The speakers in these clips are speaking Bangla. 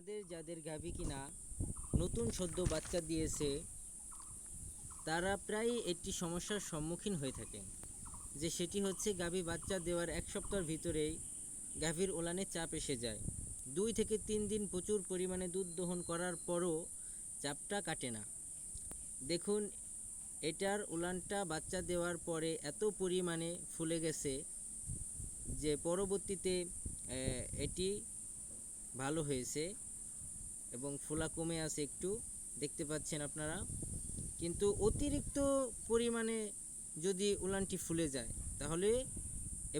আপনাদের যাদের গাভী কিনা নতুন সদ্য বাচ্চা দিয়েছে তারা প্রায় একটি সমস্যার সম্মুখীন হয়ে থাকেন, যে সেটি হচ্ছে গাভী বাচ্চা দেওয়ার এক সপ্তাহের ভিতরেই গাভীর ওলানে চাপ এসে যায়। 2 থেকে 3 দিন প্রচুর পরিমাণে দুধ দহন করার পরও চাপটা কাটে না। দেখুন, এটার উলানটা বাচ্চা দেওয়ার পরে এত পরিমাণে ফুলে গেছে যে পরবর্তীতে এটি ভালো হয়েছে এবং ফোলা কমে আছে, একটু দেখতে পাচ্ছেন আপনারা। কিন্তু অতিরিক্ত পরিমাণে যদি উলানটি ফুলে যায় তাহলে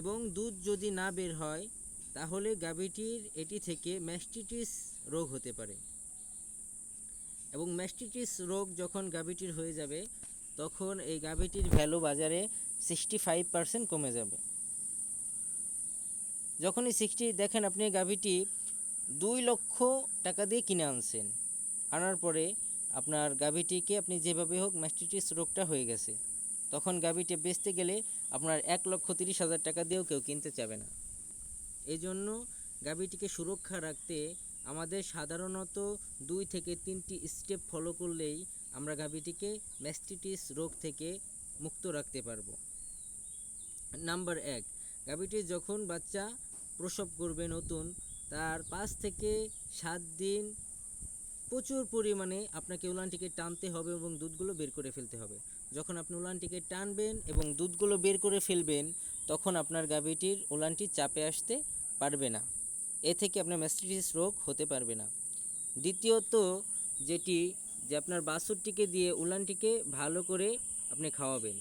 এবং দুধ যদি না বের হয় তাহলে গাভীটির এটি থেকে ম্যাস্টিটিস রোগ হতে পারে। এবং ম্যাস্টিটিস রোগ যখন গাভীটির হয়ে যাবে তখন এই গাভীটির ভ্যালু বাজারে 65% কমে যাবে। যখনই 60 দেখেন, আপনি গাভীটি 2 লক্ষ টাকা দিয়ে কিনে আনছেন, আনার পরে আপনার গাভীটিকে আপনি যেভাবে হোক ম্যাস্টিটিস রোগটা হয়ে গেছে, তখন গাভীটি বেচতে গেলে আপনার 1,30,000 টাকা দিয়েও কেউ কিনতে চাবে না। এই জন্য গাভীটিকে সুরক্ষা রাখতে আমাদের সাধারণত 2 থেকে 3টি স্টেপ ফলো করলেই আমরা গাভীটিকে ম্যাস্টিটিস রোগ থেকে মুক্ত রাখতে পারবো। নাম্বার 1, গাভীটি যখন বাচ্চা প্রসব করবে নতুন, তার 5 থেকে 7 দিন প্রচুর পরিমাণে আপনাকে উলানটিকে টানতে হবে এবং দুধগুলো বের করে ফেলতে হবে। যখন আপনি উলানটিকে টানবেন এবং দুধগুলো বের করে ফেলবেন তখন আপনার গাভীটির উলানটি চাপে আসতে পারবে না, এ থেকে আপনার ম্যাস্টিটিস রোগ হতে পারবে না। দ্বিতীয়ত যেটি, যে আপনার বাছুরটিকে দিয়ে উলানটিকে ভালো করে আপনি খাওয়াবেন,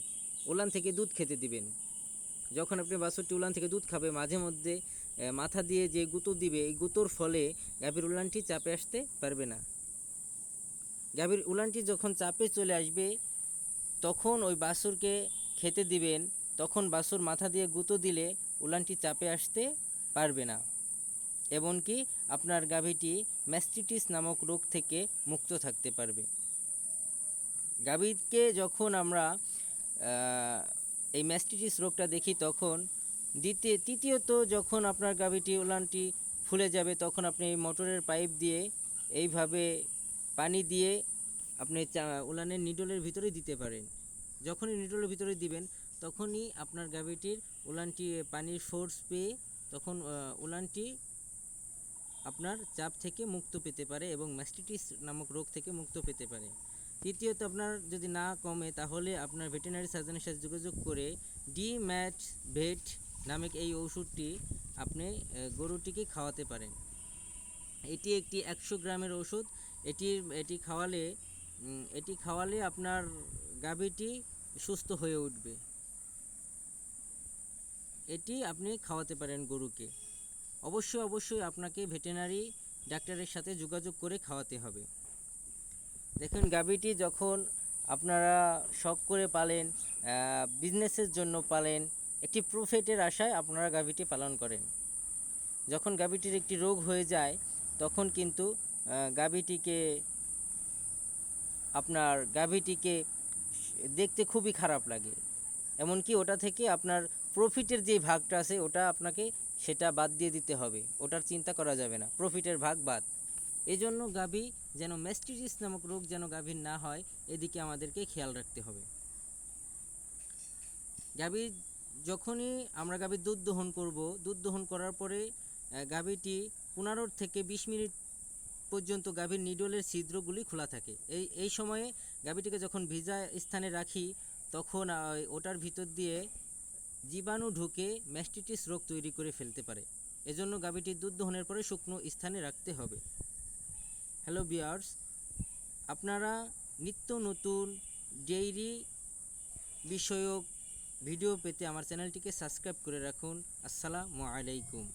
উলান থেকে দুধ খেতে দিবেন। যখন আপনি বাছুরটি উলান থেকে দুধ খাবে মাঝে মধ্যে মাথা দিয়ে যে গুঁতো দিবে, এই গুঁতোর ফলে গাভীর উলানটি চাপে আসতে পারবে না। গাভীর উলানটি যখন চাপে চলে আসবে তখন ওই বাছুরকে খেতে দিবেন, তখন বাছুর মাথা দিয়ে গুঁতো দিলে উলানটি চাপে আসতে পারবে না। এমনকি আপনার গাভীটি ম্যাস্টিটিস নামক রোগ থেকে মুক্ত থাকতে পারবে। গাভীকে যখন আমরা এই ম্যাস্টিটিস রোগটা দেখি তখন তৃতীয়ত যখন আপনার গাভীটি উলানটি ফুলে যাবে তখন আপনি মোটরের পাইপ দিয়ে এইভাবে পানি দিয়ে আপনি উলানের নিডলের ভিতরে দিতে পারেন। যখনই নিডলের ভিতরে দিবেন তখনই আপনার গাভীটির উলানটি পানির ফোর্স পেয়ে তখন উলানটি আপনার চাপ থেকে মুক্ত পেতে পারে এবং ম্যাস্টিটিস নামক রোগ থেকে মুক্ত পেতে পারে। তৃতীয়ত, আপনার যদি না কমে তাহলে আপনার ভেটেরিনারি সার্জনের সাথে যোগাযোগ করে ডি-ম্যাট ভেট নামক এই ওষুধটি আপনি গরুটিকে খাওয়াতে পারেন। এটি একটি 100 গ্রামের ওষুধ। এটি খাওয়ালে আপনার গাভীটি সুস্থ হয়ে উঠবে। এটি আপনি খাওয়াতে পারেন গরুকে। অবশ্যই আপনাকে ভেটেরিনারি ডাক্তারের সাথে যোগাযোগ করে খাওয়াতে হবে। দেখুন, গাভীটি যখন আপনারা শখ করে পালেন, বিজনেসের জন্য পালেন, একটি প্রফিটের আশায় আপনারা গাভীটি পালন করেন। যখন গাভীটির একটি রোগ হয়ে যায় তখন কিন্তু গাভীটিকে দেখতে খুবই খারাপ লাগে। এমনকি ওটা থেকে আপনার প্রফিটের যে ভাগটা আছে ওটা আপনাকে সেটা বাদ দিয়ে দিতে হবে, ওটার চিন্তা করা যাবে না, প্রফিটের ভাগ বাদ। এই জন্য গাভী যেন ম্যাস্টিটিস নামক রোগ যেন গাভীর না হয় এদিকে আমাদেরকে খেয়াল রাখতে হবে। যখনই আমরা গাভীর দুধ দহন করব, দুধ দহন করার পরে গাভীটি 15 থেকে 20 মিনিট পর্যন্ত গাভীর নিডলের ছিদ্রগুলি খোলা থাকে। এই সময়ে গাভীটিকে যখন ভিজা স্থানে রাখি তখন ওটার ভিতর দিয়ে জীবাণু ঢুকে ম্যাস্টিটিস রোগ তৈরি করে ফেলতে পারে। এজন্য গাভীটির দুধ দহনের পরে শুকনো স্থানে রাখতে হবে। হ্যালো ভিউয়ার্স, আপনারা নিত্য নতুন ডেইরি বিষয়ক ভিডিও পেতে আমার চ্যানেলটিকে সাবস্ক্রাইব করে রাখুন। আসসালামু আলাইকুম।